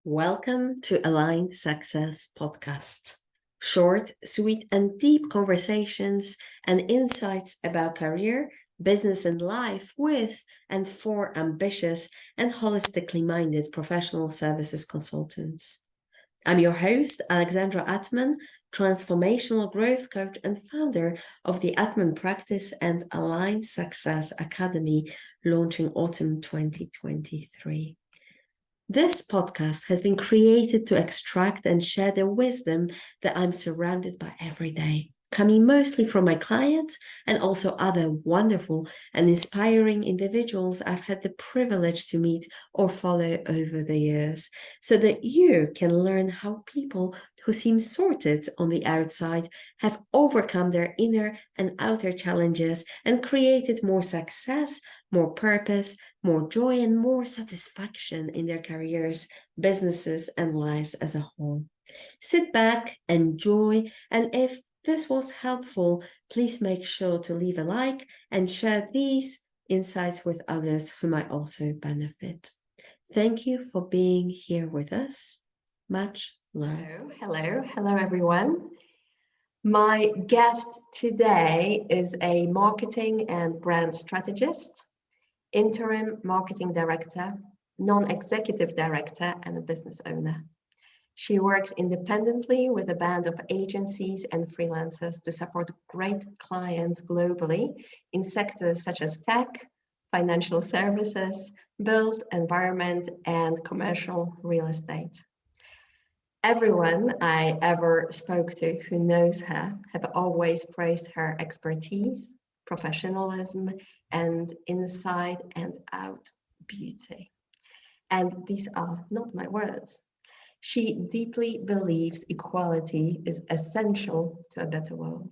Welcome to Aligned Success Podcast. Short, sweet, and deep conversations and insights about career, business, and life with and for ambitious and holistically minded professional services consultants. I'm your host, Alexandra Atman, transformational growth coach and founder of the Atman Practice and Aligned Success Academy, launching autumn 2023. This podcast has been created to extract and share the wisdom that I'm surrounded by every day, coming mostly from my clients and also other wonderful and inspiring individuals I've had the privilege to meet or follow over the years, so that you can learn how people who seem sorted on the outside have overcome their inner and outer challenges and created more success, more purpose, more joy, and more satisfaction in their careers, businesses, and lives as a whole. Sit back, enjoy, and if this was helpful, please make sure to leave a like and share these insights with others who might also benefit. Thank you for being here with us. Much love. Hello, everyone. My guest today is a marketing and brand strategist, interim marketing director, non-executive director, and a business owner. She works independently with a band of agencies and freelancers to support great clients globally in sectors such as tech, financial services, built environment, and commercial real estate. Everyone I ever spoke to who knows her have always praised her expertise, professionalism, and inside and out beauty. And these are not my words. She deeply believes equality is essential to a better world.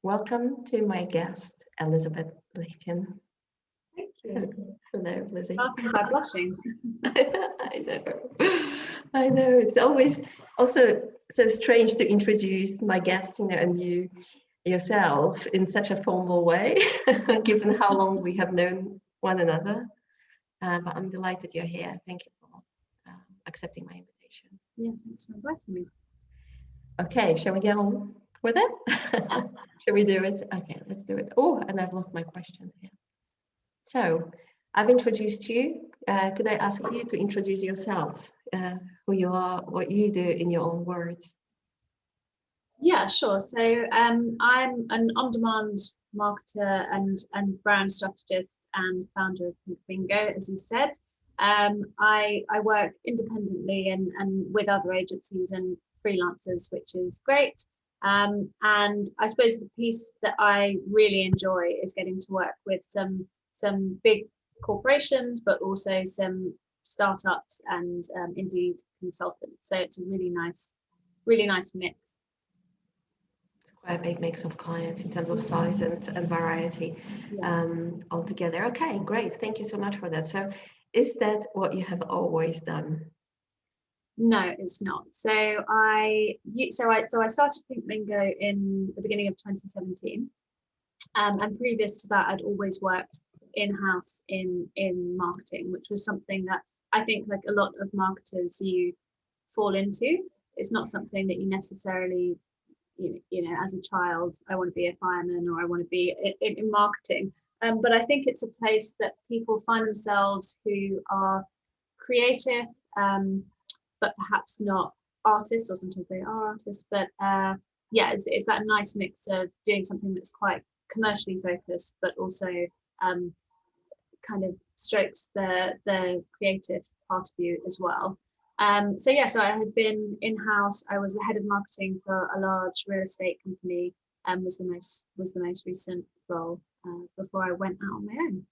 Welcome to my guest, Elizabeth Lichten. Thank you. Hello, Lizzie. Starting by blushing. I know. It's always also so strange to introduce my guest, and you yourself in such a formal way, given how long we have known one another. But I'm delighted you're here. Thank you for accepting my invitation. Yeah, thanks for inviting me. Okay, shall we get on with it? Shall we do it? Okay, let's do it. Oh, and I've lost my question here. So I've introduced you. Could I ask you to introduce yourself, who you are, what you do in your own words? Yeah, sure. So I'm an on-demand marketer and brand strategist and founder of Pink Bingo, as you said. I work independently and with other agencies and freelancers, which is great. And I suppose the piece that I really enjoy is getting to work with some big corporations, but also some startups and indeed consultants. So it's a really nice mix. It's quite a big mix of clients in terms of size and variety, altogether. Okay, great. Thank you so much for that. So is that what you have always done? No, it's not. So I started Pink Bingo in the beginning of 2017. And previous to that, I'd always worked in-house in marketing, which was something that I think, like a lot of marketers, you fall into. It's not something that you necessarily, as a child, I want to be a fireman or I want to be in marketing. But I think it's a place that people find themselves who are creative, but perhaps not artists, or sometimes they are artists. But it's that nice mix of doing something that's quite commercially focused, but also kind of strokes the creative part of you as well. So I had been in-house. I was the head of marketing for a large real estate company, and was the most recent role before I went out on my own.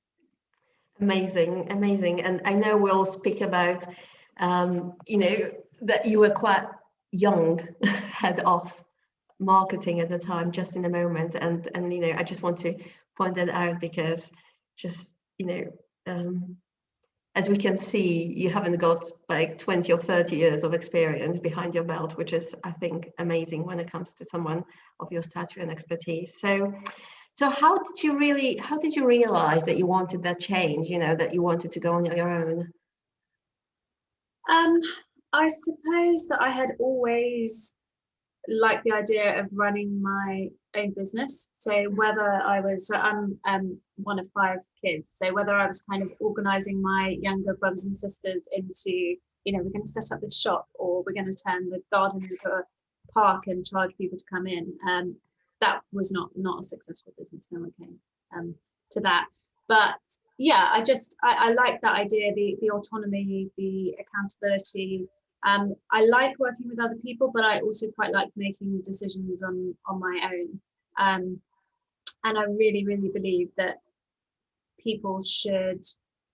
Amazing. And I know we'll speak about that you were quite young head of marketing at the time, just in a moment, and I just want to point that out because just as we can see, you haven't got like 20 or 30 years of experience behind your belt, which is, I think, amazing when it comes to someone of your stature and expertise. So how did you realize that you wanted that change, that you wanted to go on your own? I suppose that I had always liked the idea of running my own business. So whether I was, so I'm one of 5 kids. So whether I was kind of organizing my younger brothers and sisters into, you know, we're going to set up this shop, or we're going to turn the garden into a park and charge people to come in. That was not a successful business. No one came to that. But yeah, I like that idea, the autonomy, the accountability. I like working with other people, but I also quite like making decisions on my own. And I really, really believe that people should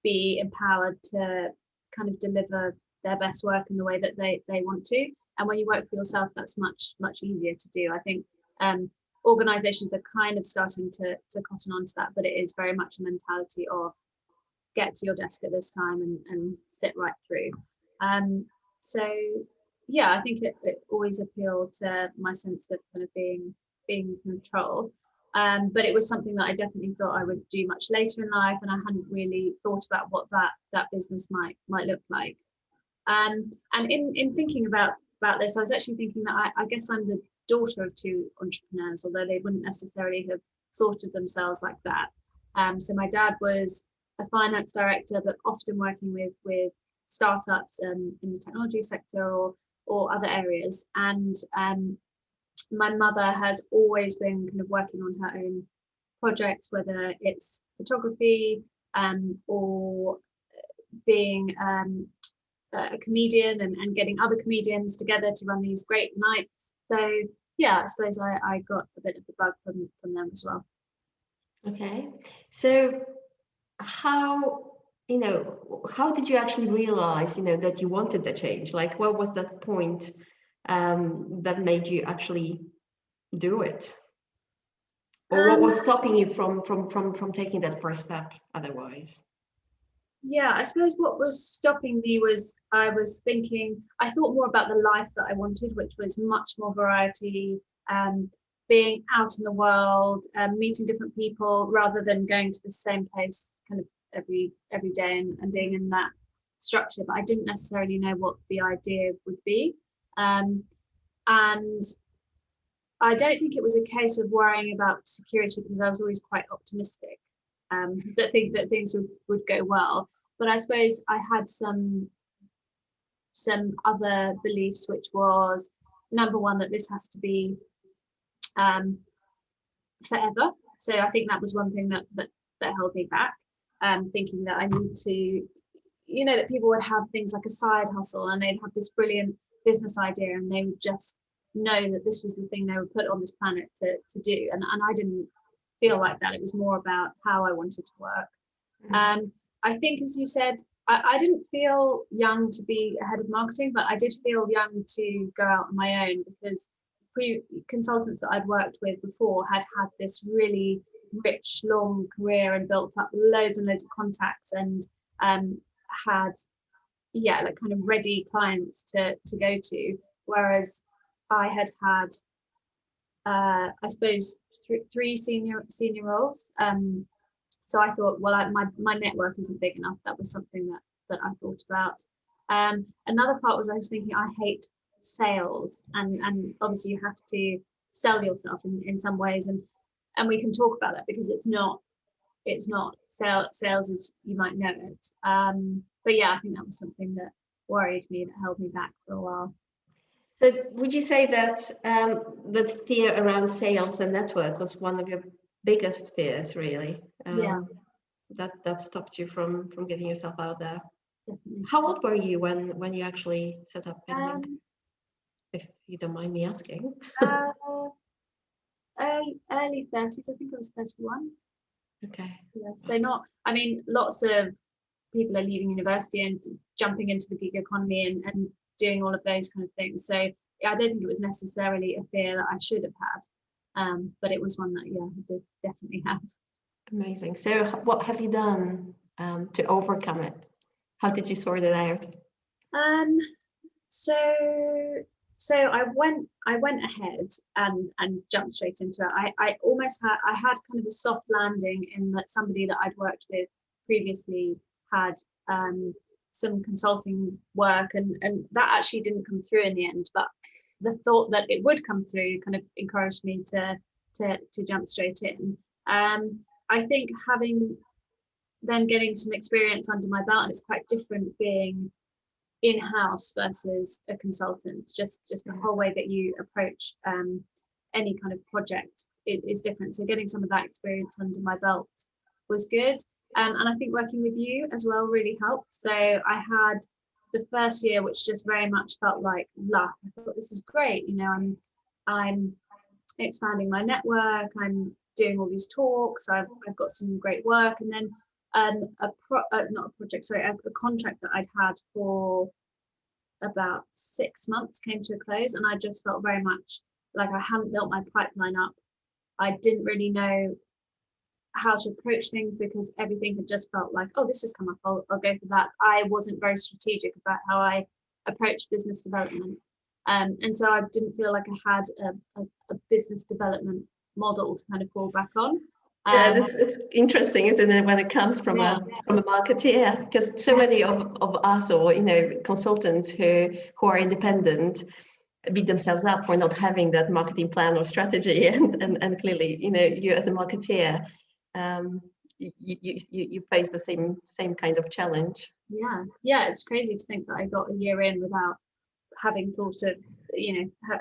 be empowered to kind of deliver their best work in the way that they want to. And when you work for yourself, that's much easier to do. I think organizations are kind of starting to cotton on to that, but it is very much a mentality of get to your desk at this time and sit right through. So yeah, I think it always appealed to my sense of kind of being in control. But it was something that I definitely thought I would do much later in life, and I hadn't really thought about what that business might look like. And in thinking about this, I was actually thinking that I guess I'm the daughter of 2 entrepreneurs, although they wouldn't necessarily have thought of themselves like that. So my dad was a finance director, but often working with startups in the technology sector or other areas. And my mother has always been kind of working on her own projects, whether it's photography or being a comedian and getting other comedians together to run these great nights. So yeah, I suppose I got a bit of the bug from them as well. Okay, so how how did you actually realize that you wanted the change? Like, what was that point that made you actually do it, or what was stopping you from taking that first step otherwise? Yeah, I suppose what was stopping me was I thought more about the life that I wanted, which was much more variety, being out in the world, meeting different people rather than going to the same place kind of every day and being in that structure. But I didn't necessarily know what the idea would be. And I don't think it was a case of worrying about security, because I was always quite optimistic that things would go well. But I suppose I had some other beliefs, which was number one, that this has to be forever. So I think that was one thing that held me back, thinking that I need to, that people would have things like a side hustle and they'd have this brilliant business idea and they would just know that this was the thing they were put on this planet to do. And I didn't feel like that. It was more about how I wanted to work. I think, as you said, I didn't feel young to be a head of marketing, but I did feel young to go out on my own, because consultants that I'd worked with before had this really rich, long career and built up loads and loads of contacts and had, like kind of ready clients to go to. Whereas I had I suppose, 3 senior roles. So I thought, well, my network isn't big enough. That was something that I thought about. Another part was I was thinking I hate sales, and obviously you have to sell yourself in some ways, and we can talk about that, because it's not sales as you might know it. But yeah, I think that was something that worried me, that held me back for a while. So would you say that that fear around sales and network was one of your biggest fears, really? Yeah. That stopped you from getting yourself out there? Definitely. How old were you when you actually set up Penguin? If you don't mind me asking. Early 30s, I think I was 31. Okay. Yeah, so lots of people are leaving university and jumping into the gig economy and doing all of those kind of things. So I don't think it was necessarily a fear that I should have had, but it was one that, I did definitely have. Amazing. So what have you done to overcome it? How did you sort it out? So I went ahead and jumped straight into it. I almost had kind of a soft landing, in that somebody that I'd worked with previously had some consulting work, and that actually didn't come through in the end, but the thought that it would come through kind of encouraged me to jump straight in. I think getting some experience under my belt, and it's quite different being in-house versus a consultant. Just the whole way that you approach any kind of project is different. So getting some of that experience under my belt was good. And I think working with you as well really helped. So I had the first year, which just very much felt like luck. I thought, this is great. I'm expanding my network. I'm doing all these talks. I've got some great work. And then a contract that I'd had for about 6 months came to a close, and I just felt very much like I hadn't built my pipeline up. I didn't really know how to approach things because everything had just felt like, oh, this has come up, I'll go for that. I wasn't very strategic about how I approached business development. And so I didn't feel like I had a business development model to kind of fall back on. It's interesting, isn't it, when it comes from a marketeer, because so many of us, or consultants who are independent, beat themselves up for not having that marketing plan or strategy, and clearly, you as a marketeer, you face the same kind of challenge. Yeah, it's crazy to think that I got a year in without having thought of,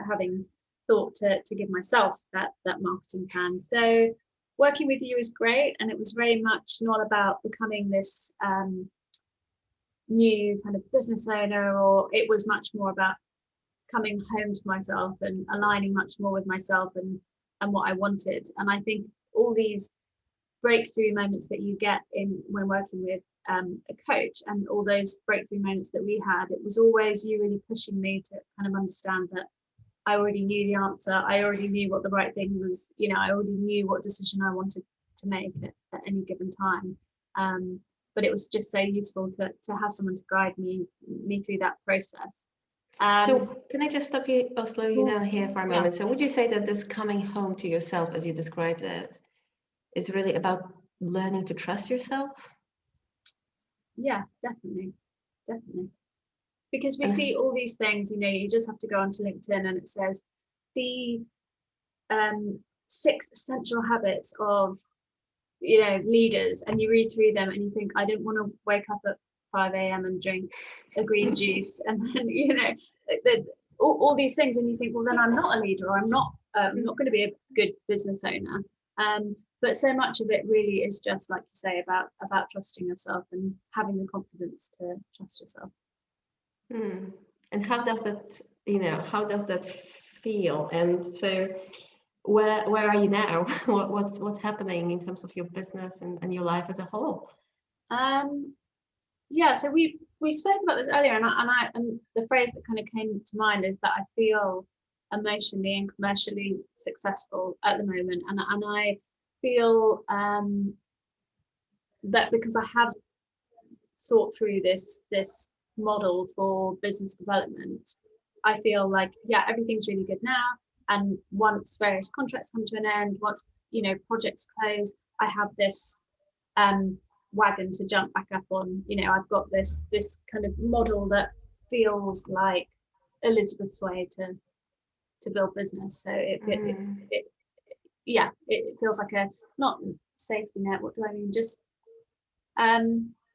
having thought to give myself that marketing plan. So working with you is great, and it was very much not about becoming this new kind of business owner, or it was much more about coming home to myself and aligning much more with myself and what I wanted. And I think all these breakthrough moments that you get when working with a coach, and all those breakthrough moments that we had, it was always you really pushing me to kind of understand that I already knew the answer. I already knew what the right thing was. I already knew what decision I wanted to make at any given time. But it was just so useful to have someone to guide me through that process. So can I just stop you or slow you down here for a moment? So would you say that this coming home to yourself, as you described it, is really about learning to trust yourself? Yeah, definitely. Because we see all these things, you just have to go onto LinkedIn and it says the 6 essential habits of leaders, and you read through them and you think, I don't want to wake up at 5 a.m. and drink a green juice, and then all these things, and you think, well, then I'm not a leader, or I'm not going to be a good business owner. But so much of it really is just, like you say, about trusting yourself and having the confidence to trust yourself. And how does that feel? And so where are you now? What's happening in terms of your business and your life as a whole? So we spoke about this earlier, and the phrase that kind of came to mind is that I feel emotionally and commercially successful at the moment, and I feel that because I have thought through this model for business development, I feel like everything's really good now, and once various contracts come to an end, once projects close, I have this wagon to jump back up on. I've got this kind of model that feels like Elizabeth's way to build business. So it feels like a, not safety net, what do I mean, just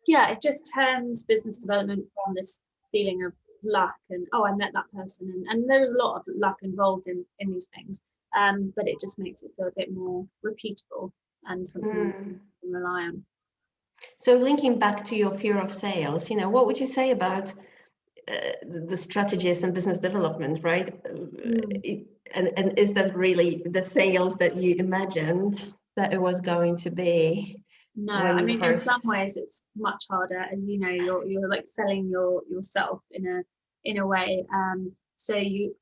it just turns business development from this feeling of luck and, oh, I met that person, and there was a lot of luck involved in these things, but it just makes it feel a bit more repeatable and something you can rely on. So linking back to your fear of sales, what would you say about the strategies and business development, right? And is that really the sales that you imagined that it was going to be? No, I mean, in some ways it's much harder, as you're like selling yourself in a way. So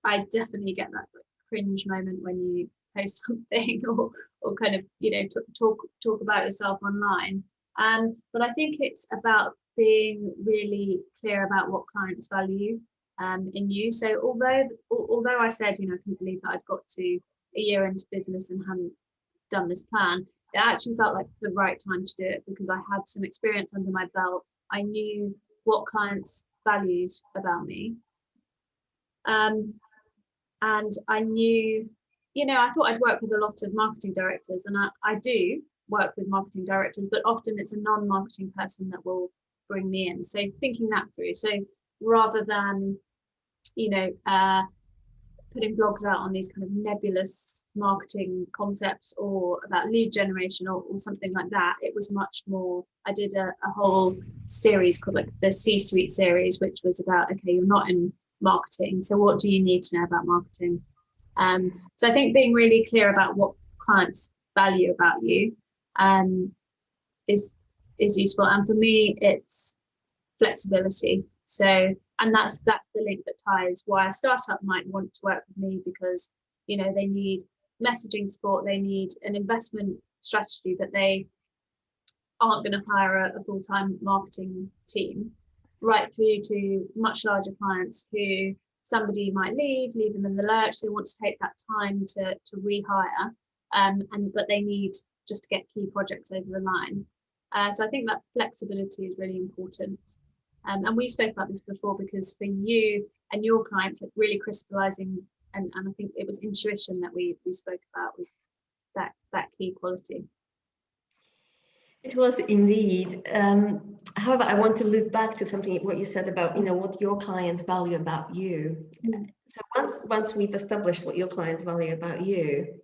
I definitely get that cringe moment when you post something or kind of talk about yourself online. But I think it's about being really clear about what clients value in you. So although I said, I couldn't believe that I'd got to a year into business and hadn't done this plan, it actually felt like the right time to do it, because I had some experience under my belt. I knew what clients values about me. And I knew, I thought I'd work with a lot of marketing directors, and I do work with marketing directors, but often it's a non-marketing person that will bring me in. So thinking that through. So rather than, putting blogs out on these kind of nebulous marketing concepts or about lead generation or something like that, it was much more, I did a whole series called like the C-suite series, which was about, okay, you're not in marketing, so what do you need to know about marketing? So I think being really clear about what clients value about you is useful. And for me, it's flexibility. So, and that's the link that ties why a startup might want to work with me, because they need messaging support, they need an investment strategy, but they aren't going to hire a full-time marketing team, right through to much larger clients who somebody might leave them in the lurch. They want to take that time to rehire, but they need just to get key projects over the line. So I think that flexibility is really important. And we spoke about this before, because for you and your clients, like really crystallizing, and I think it was intuition that we spoke about, was that key quality. It was indeed. However, I want to loop back to something what you said about what your clients value about you. So once we've established what your clients value about you,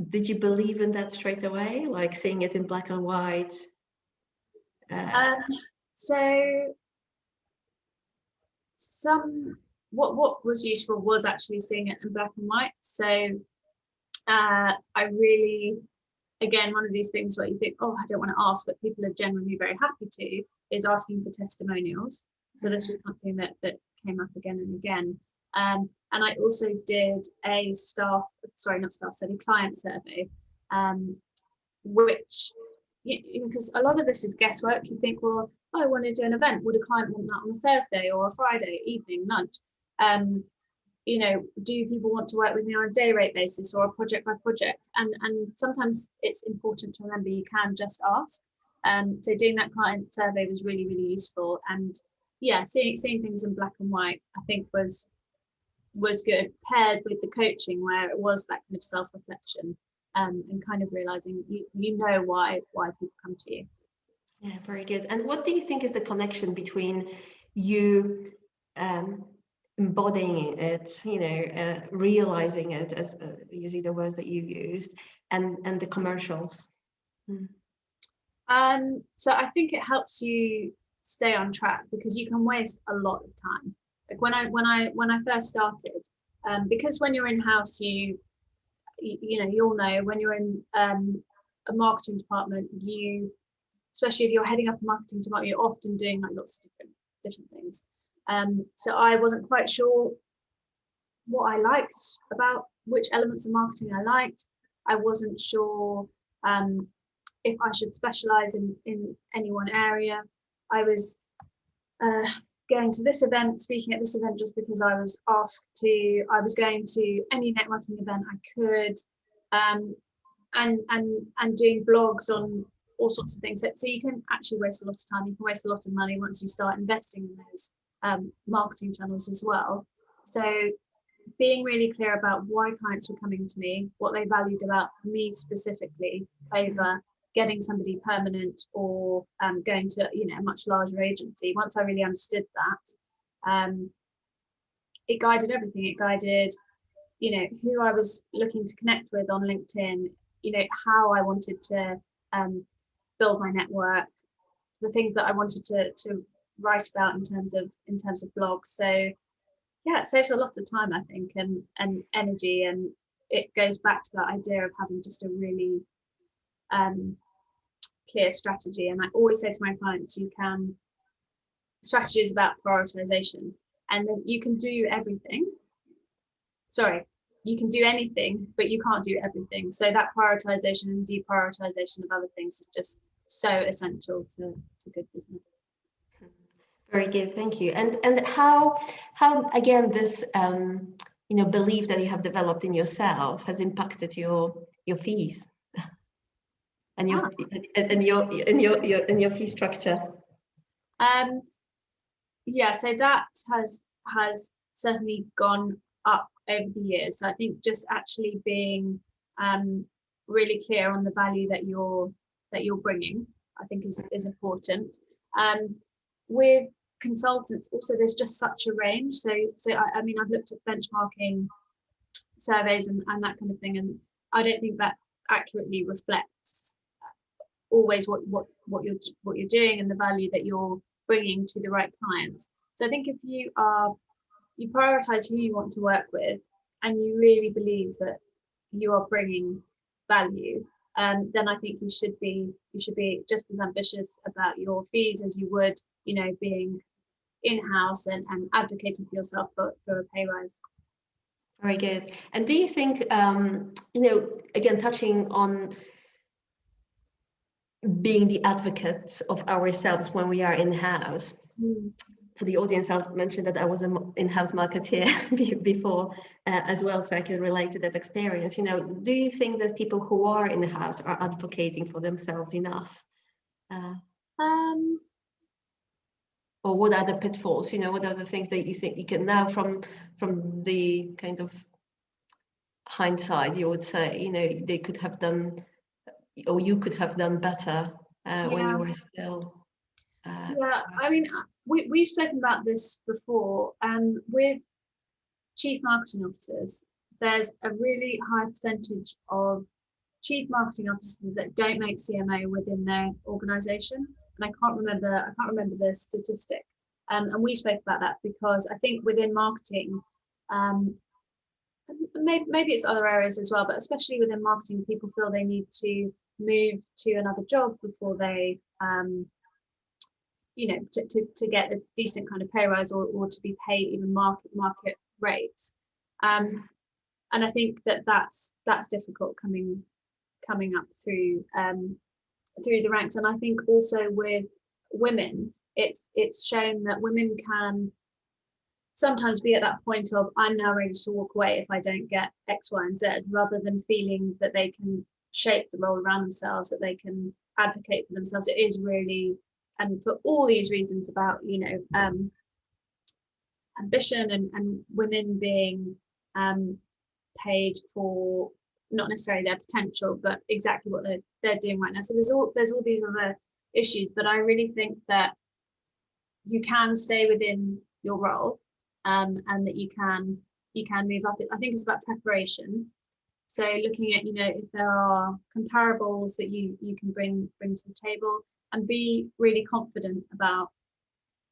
did you believe in that straight away, like seeing it in black and white? So what was useful was actually seeing it in black and white. So I really, again, one of these things where you think, oh, I don't want to ask, but people are generally very happy to, is asking for testimonials. So this was something that came up again and again. And I also did a client survey, which, because a lot of this is guesswork. You think, well, I want to do an event. Would a client want that on a Thursday or a Friday evening lunch? Do people want to work with me on a day rate basis or a project by project? And sometimes it's important to remember you can just ask. So doing that client survey was really, really useful. And yeah, seeing things in black and white, I think was good, paired with the coaching where it was that kind of self-reflection, and kind of realizing why people come to you. Yeah, very good. And what do you think is the connection between you embodying it, realizing it, as using the words that you used, and the commercials? So I think it helps you stay on track, because you can waste a lot of time. Like when I first started, because when you're in-house, you'll know when you're in a marketing department, especially if you're heading up a marketing department, you're often doing like lots of different things. So I wasn't quite sure what I liked, about which elements of marketing I liked. I wasn't sure if I should specialize in any one area. I was going to this event, speaking at this event just because I was asked to. I was going to any networking event I could, and doing blogs on all sorts of things. So you can actually waste a lot of time. You can waste a lot of money once you start investing in those marketing channels as well. So being really clear about why clients were coming to me, what they valued about me specifically, over getting somebody permanent or going to a much larger agency. Once I really understood that, it guided everything. It guided who I was looking to connect with on LinkedIn, how I wanted to build my network, the things that I wanted to write about in terms of blogs. So yeah, it saves a lot of time, I think, and energy, and it goes back to that idea of having just a really clear strategy. And I always say to my clients, strategy is about prioritization, and then you can do everything. You can do anything, but you can't do everything. So that prioritization and deprioritization of other things is just so essential to good business. Very good, thank you. And how again this belief that you have developed in yourself has impacted your fees and your fee structure? yeah, so that has certainly gone up over the years. So I think just actually being really clear on the value that you're bringing, I think is important. With consultants, also there's just such a range. So I mean, I've looked at benchmarking surveys and that kind of thing, and I don't think that accurately reflects always what you're doing and the value that you're bringing to the right clients. So I think if you prioritize who you want to work with, and you really believe that you are bringing value, then I think you should be just as ambitious about your fees as you would, being in-house and advocating for yourself for a pay rise. Very good. And do you think, again, touching on being the advocates of ourselves when we are in-house, for the audience, I'll mention that I was an in-house marketeer before as well, so I can relate to that experience. Do you think that people who are in-house are advocating for themselves enough? Or what are the pitfalls? What are the things that you think you can now, from the kind of hindsight, you would say, they could have done, or you could have done better when you were still. I mean, we've spoken about this before. With chief marketing officers, there's a really high percentage of chief marketing officers that don't make CMO within their organization, and I can't remember the statistic. And we spoke about that because I think within marketing, maybe it's other areas as well, but especially within marketing, people feel they need to move to another job before they to get a decent kind of pay rise or to be paid even market rates. And I think that's difficult coming up through the ranks. And I think also with women, it's shown that women can sometimes be at that point of, I'm now ready to walk away if I don't get X, Y, and Z, rather than feeling that they can shape the role around themselves, that they can advocate for themselves. It is really, and for all these reasons about ambition and women being paid for not necessarily their potential, but exactly what they're doing right now. So there's all these other issues, but I really think that you can stay within your role, and that you can move up. I think it's about preparation. So looking at, if there are comparables that you can bring to the table, and be really confident about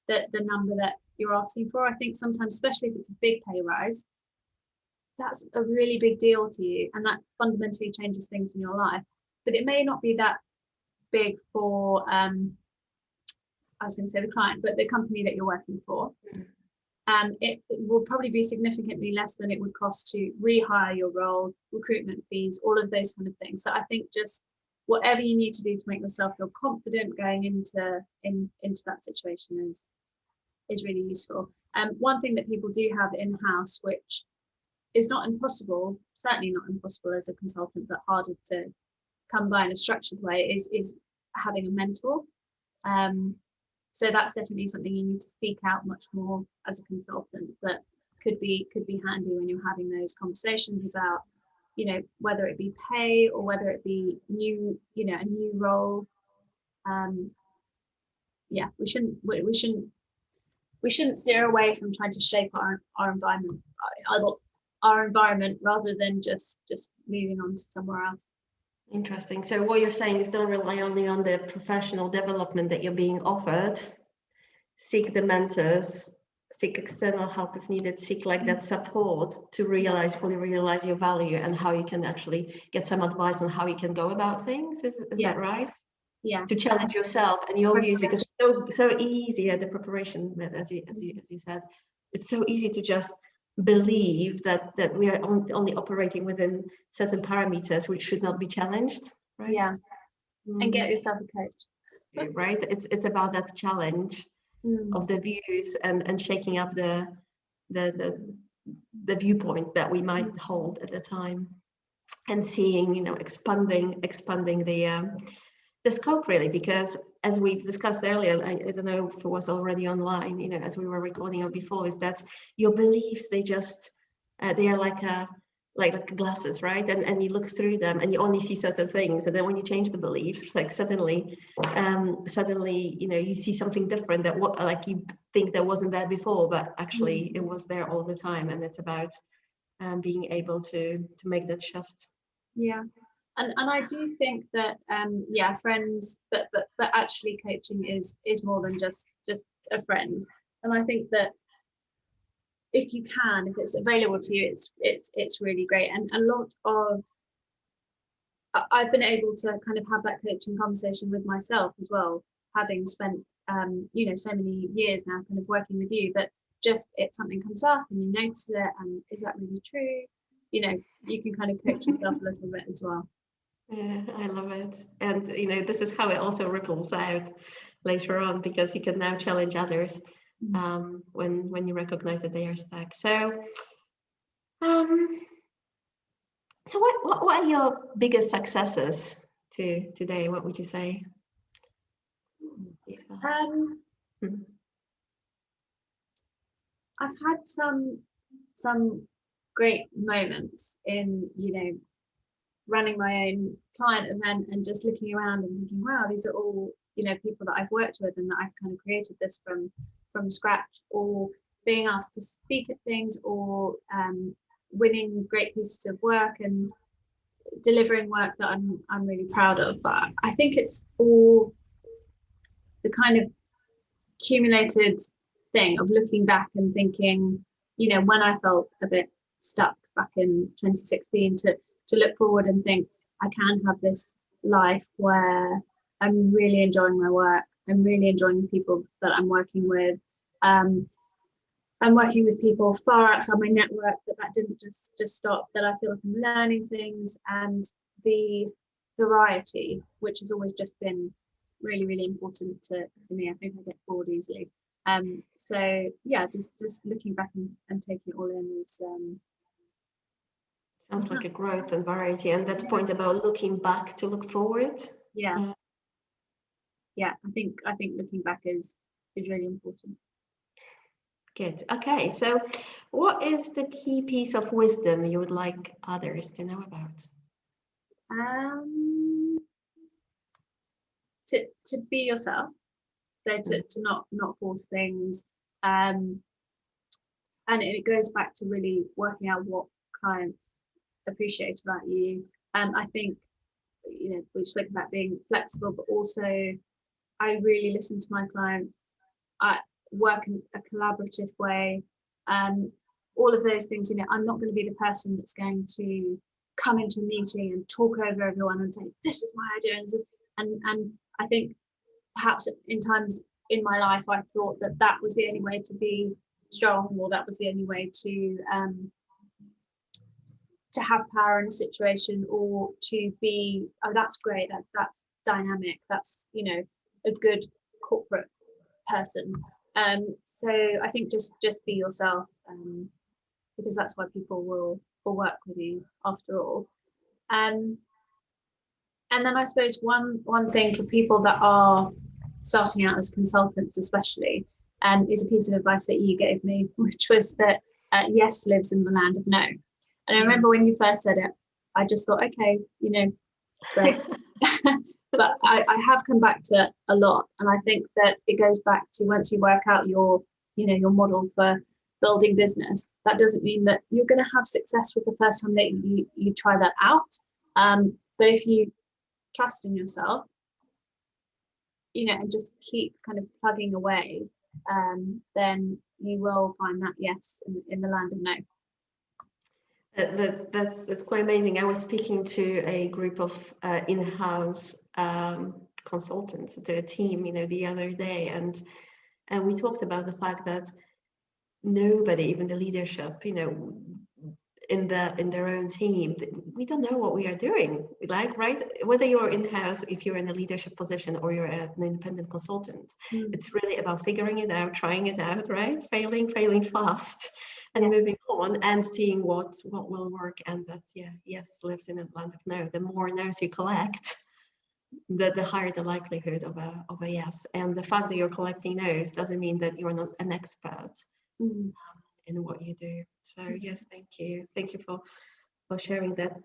the number that you're asking for. I think sometimes, especially if it's a big pay rise, that's a really big deal to you, and that fundamentally changes things in your life. But it may not be that big for, I was going to say the client, but the company that you're working for. It will probably be significantly less than it would cost to rehire your role, recruitment fees, all of those kind of things. So I think just whatever you need to do to make yourself feel confident going into that situation is really useful. One thing that people do have in-house, which is not impossible, certainly not impossible as a consultant, but harder to come by in a structured way, is having a mentor. So that's definitely something you need to seek out much more as a consultant, but could be handy when you're having those conversations about, whether it be pay or whether it be a new role. We shouldn't steer away from trying to shape our environment rather than just moving on to somewhere else. Interesting. So what you're saying is, don't rely only on the professional development that you're being offered. Seek the mentors, seek external help if needed, seek that support to fully realize your value and how you can actually get some advice on how you can go about things. Is that right? Yeah. To challenge yourself and your views, because it's so easy at the preparation, as you said, it's so easy to just believe that we are only operating within certain parameters which should not be challenged, right? Yeah. And get yourself a coach. Right. It's about that challenge of the views and shaking up the viewpoint that we might hold at the time, and seeing, expanding the scope, really, because as we discussed earlier, I don't know if it was already online, you know, as we were recording or before, is that your beliefs, they just, they are like glasses, right? And you look through them and you only see certain things. And then when you change the beliefs, it's like suddenly, you know, you see something different that what like you think that wasn't there before, but actually it was there all the time. And it's about being able to make that shift. Yeah. And I do think that yeah, friends, but actually coaching is more than just a friend. And I think that if you can, if it's available to you, it's really great. And a lot of I've been able to kind of have that coaching conversation with myself as well, having spent you know, so many years now kind of working with you, that just if something comes up and you notice it, and is that really true? You know, you can kind of coach yourself a little bit as well. Yeah, I love it. And you know, this is how it also ripples out later on, because you can now challenge others when you recognize that they are stuck. So so what are your biggest successes today? What would you say? Hmm. I've had some great moments in, you know, running my own client event and just looking around and thinking, wow, these are all, you know, people that I've worked with and that I've kind of created this from scratch, or being asked to speak at things, or winning great pieces of work and delivering work that I'm really proud of. But I think it's all the kind of accumulated thing of looking back and thinking, you know, when I felt a bit stuck back in 2016, to look forward and think, I can have this life where I'm really enjoying my work. I'm really enjoying the people that I'm working with. I'm working with people far outside my network, that didn't just stop, that I feel like I'm learning things, and the variety, which has always just been really, really important to me. I think I get bored easily. So yeah, just looking back and taking it all in is Sounds like a growth and variety. And that point about looking back to look forward. yeah. Yeah, I think looking back is really important. Good. Okay, so what is the key piece of wisdom you would like others to know about? To be yourself, so to not force things, and it goes back to really working out what clients appreciate about you. I think, you know, we've spoken about being flexible, but also I really listen to my clients. I work in a collaborative way. All of those things, you know, I'm not going to be the person that's going to come into a meeting and talk over everyone and say, this is my idea. And I think perhaps in times in my life, I thought that was the only way to be strong, or that was the only way to have power in a situation, or to be, oh, that's great, that's dynamic, that's, you know, a good corporate person. So I think just be yourself, because that's why people will work with you after all. And then I suppose one thing for people that are starting out as consultants especially, is a piece of advice that you gave me, which was that yes lives in the land of no. And I remember when you first said it, I just thought, okay, you know, great. But I have come back to it a lot. And I think that it goes back to, once you work out your, you know, your model for building business, that doesn't mean that you're going to have success with the first time that you try that out. But if you trust in yourself, you know, and just keep kind of plugging away, then you will find that yes in the land of no. That's quite amazing. I was speaking to a group of in-house consultants, to a team, you know, the other day, and we talked about the fact that nobody, even the leadership, you know, in their own team, we don't know what we are doing, like, right? Whether you're in-house, if you're in a leadership position, or you're an independent consultant, it's really about figuring it out, trying it out, right? Failing fast, and moving on and seeing what will work. And that, yeah, yes lives in a land of no. The more no's you collect, the higher the likelihood of a yes. And the fact that you're collecting no's doesn't mean that you're not an expert in what you do. So yes, thank you for sharing that.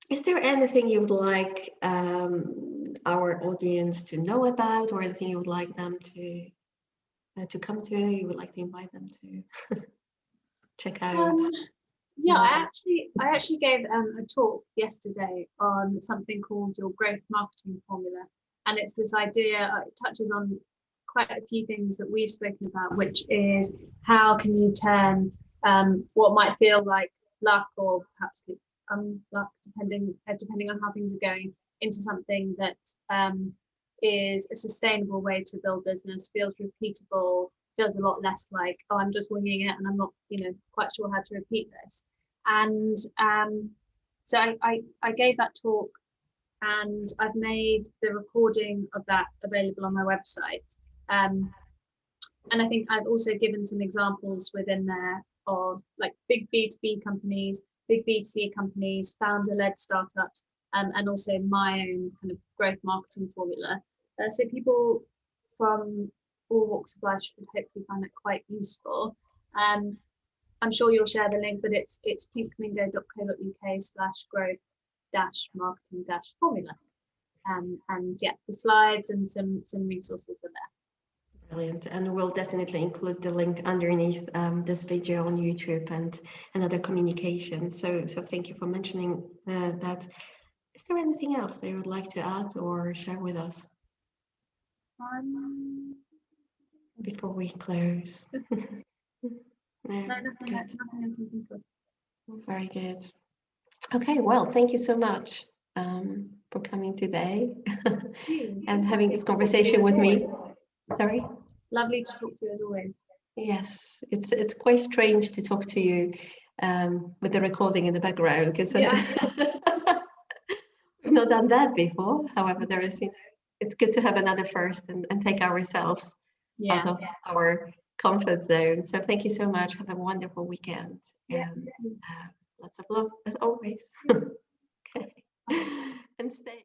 Is there anything you would like our audience to know about, or anything you would like them to come to? You would like to invite them to check out? Yeah, I actually gave a talk yesterday on something called your growth marketing formula, and it's this idea. It touches on quite a few things that we've spoken about, which is how can you turn what might feel like luck or perhaps luck, depending on how things are going, into something that is a sustainable way to build business, feels repeatable, feels a lot less like, oh, I'm just winging it and I'm not, quite sure how to repeat this. And so I gave that talk, and I've made the recording of that available on my website. And I think I've also given some examples within there of like big B2B companies, big B2C companies, founder-led startups, and also my own kind of growth marketing formula. So people from all walks of life should hopefully find it quite useful. I'm sure you'll share the link, but it's pinkflamingo.co.uk/growth-marketing-formula. And yeah, the slides and some resources are there. Brilliant. And we'll definitely include the link underneath this video on YouTube and other communications. So thank you for mentioning that. Is there anything else that you would like to add or share with us before we close? No, nothing I can think of. Very good. Okay, well, thank you so much for coming today and having this conversation with me. Sorry? Lovely to talk to you as always. Yes, it's quite strange to talk to you with the recording in the background, because we've not done that before. However, there is, it's good to have another first and take ourselves out of our comfort zone. So thank you so much. Have a wonderful weekend and lots of love as always. Okay, and stay.